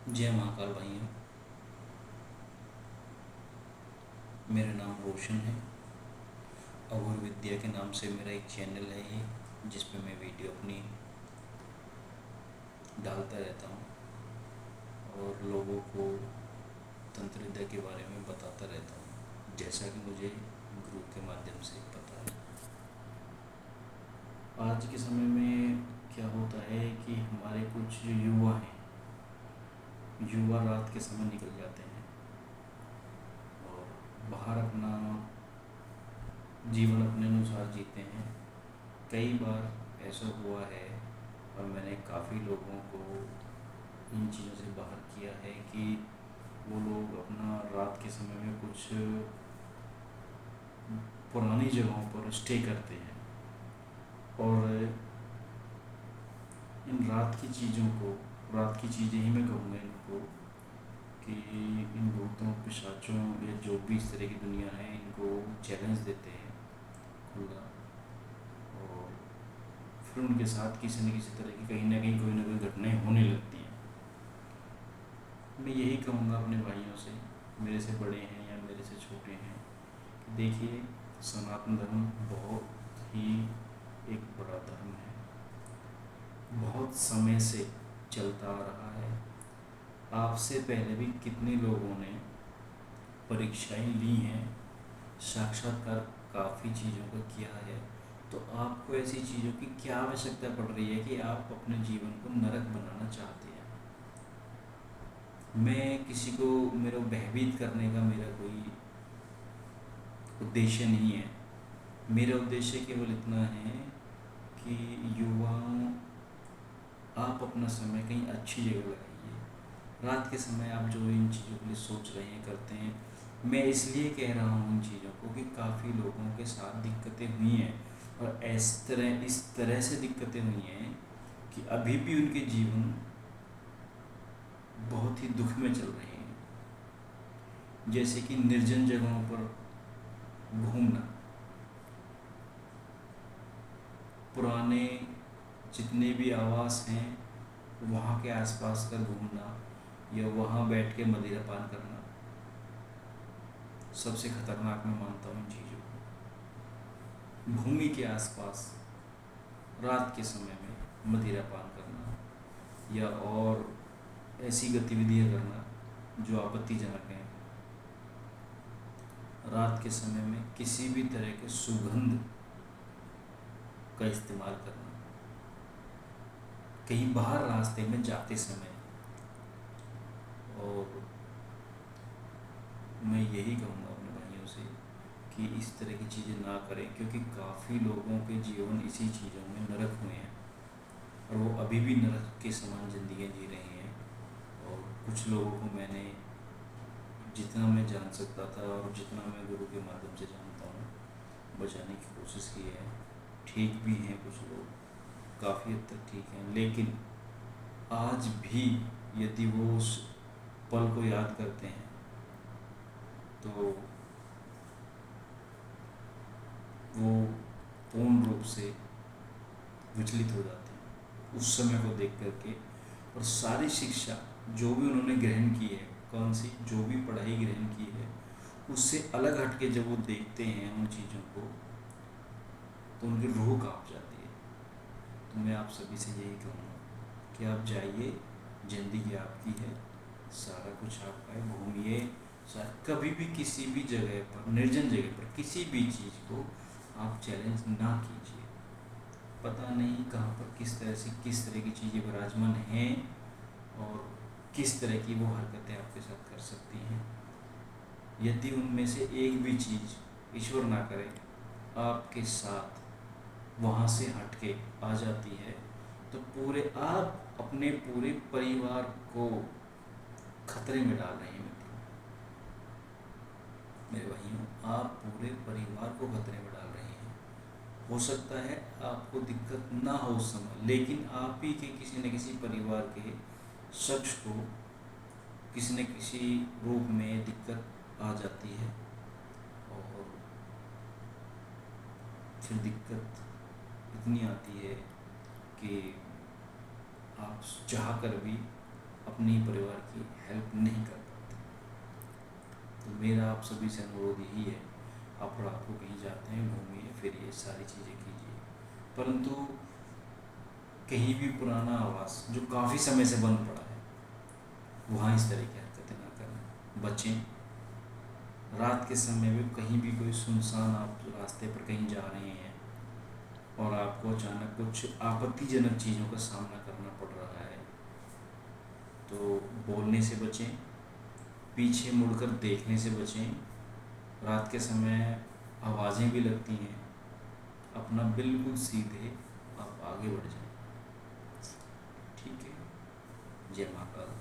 जय महाकाल भाइयों। मेरा नाम रोशन है। अघोर विद्या के नाम से मेरा एक चैनल है ये, जिस पे मैं वीडियो अपनी डालता रहता हूँ और लोगों को तंत्र विद्या के बारे में बताता रहता हूँ, जैसा कि मुझे गुरु के माध्यम से पता है। आज के समय में क्या होता है कि हमारे कुछ युवा हैं, युवा रात के समय निकल जाते हैं और बाहर अपना जीवन अपने अनुसार जीते हैं। कई बार ऐसा हुआ है और मैंने काफ़ी लोगों को इन चीज़ों से बाहर किया है कि वो लोग अपना रात के समय में कुछ पुरानी जगहों पर स्टे करते हैं और इन रात की चीज़ें ही मैं कहूँगा इनको, कि इन भूतों पिशाचों या जो भी इस तरह की दुनिया है इनको चैलेंज देते हैं खुला, और फिर उनके साथ किसी न किसी तरह की कहीं ना कहीं कोई ना कोई घटनाएं होने लगती हैं। मैं यही कहूँगा अपने भाइयों से, मेरे से बड़े हैं या मेरे से छोटे हैं, कि देखिए, सनातन धर्म बहुत ही एक बड़ा धर्म है, बहुत समय से चलता आ रहा है। आपसे पहले भी कितने लोगों ने परीक्षाएं ली हैं, साक्षात्कार काफ़ी चीज़ों का किया है। तो आपको ऐसी चीज़ों की क्या आवश्यकता पड़ रही है कि आप अपने जीवन को नरक बनाना चाहते हैं? मैं किसी को मेरा भयभीत करने का मेरा कोई उद्देश्य नहीं है। मेरा उद्देश्य केवल इतना है कि युवाओं, आप अपना समय कहीं अच्छी जगह लगाइए। रात के समय आप जो इन चीज़ों के लिए सोच रहे हैं, करते हैं, मैं इसलिए कह रहा हूँ इन चीज़ों को कि काफ़ी लोगों के साथ दिक्कतें हुई हैं और इस तरह से दिक्कतें हुई हैं कि अभी भी उनके जीवन बहुत ही दुख में चल रहे हैं। जैसे कि निर्जन जगहों पर घूमना, पुराने जितने भी आवास हैं वहाँ के आसपास का घूमना या वहाँ बैठ के मदिरा पान करना, सबसे खतरनाक मैं मानता हूँ इन चीज़ों को। भूमि के आसपास रात के समय में मदिरा पान करना या और ऐसी गतिविधियाँ करना जो आपत्तिजनक हैं। रात के समय में किसी भी तरह के सुगंध का इस्तेमाल करना, कहीं बाहर रास्ते में जाते समय। और मैं यही कहूँगा अपने भाइयों से कि इस तरह की चीज़ें ना करें, क्योंकि काफ़ी लोगों के जीवन इसी चीज़ों में नरक हुए हैं और वो अभी भी नरक के समान ज़िंदगी जी रहे हैं। और कुछ लोगों को मैंने, जितना मैं जान सकता था और जितना मैं गुरु के माध्यम से जानता हूँ, बचाने की कोशिश की है। ठीक भी हैं कुछ लोग, काफ़ी हद तक ठीक हैं, लेकिन आज भी यदि वो उस पल को याद करते हैं तो वो पूर्ण रूप से विचलित हो जाते हैं उस समय को देख करके। और सारी शिक्षा जो भी उन्होंने ग्रहण की है, कौन सी जो भी पढ़ाई ग्रहण की है, उससे अलग हट के जब वो देखते हैं उन चीज़ों को, तो उनकी रूह काँप जाती है। तो मैं आप सभी से यही कहूँगा कि आप जाइए, ज़िंदगी आपकी है, सारा कुछ आपका है, घूमिए। कभी भी किसी भी जगह पर, निर्जन जगह पर, किसी भी चीज़ को आप चैलेंज ना कीजिए। पता नहीं कहाँ पर किस तरह की चीज़ें विराजमान हैं और किस तरह की वो हरकतें आपके साथ कर सकती हैं। यदि उनमें से एक भी चीज़, ईश्वर ना करे, आपके साथ वहाँ से हट के आ जाती है, तो पूरे आप अपने पूरे परिवार को खतरे में डाल रहे हैं। मेरे भाइयों, आप पूरे परिवार को खतरे में डाल रहे हैं। हो सकता है आपको दिक्कत ना हो उस समय, लेकिन आप ही के किसी न किसी परिवार के शख्स को किसी न किसी रूप में दिक्कत आ जाती है और फिर दिक्कत इतनी आती है कि आप चाह कर भी अपने परिवार की हेल्प नहीं कर पाते। तो मेरा आप सभी से अनुरोध यही है, आप रात को कहीं जाते हैं, घूमिए फिरिए, सारी चीज़ें कीजिए, परंतु कहीं भी पुराना आवास जो काफ़ी समय से बंद पड़ा है वहाँ इस तरह की हरकतें ना करें, बचें। रात के समय में कहीं भी कोई सुनसान आप रास्ते पर कहीं जा रहे हैं और आपको अचानक कुछ आपत्तिजनक चीज़ों का सामना करना पड़ रहा है तो बोलने से बचें, पीछे मुड़कर देखने से बचें। रात के समय आवाज़ें भी लगती हैं, अपना बिल्कुल सीधे आप आगे बढ़ जाएं। ठीक है, जय महाकाल।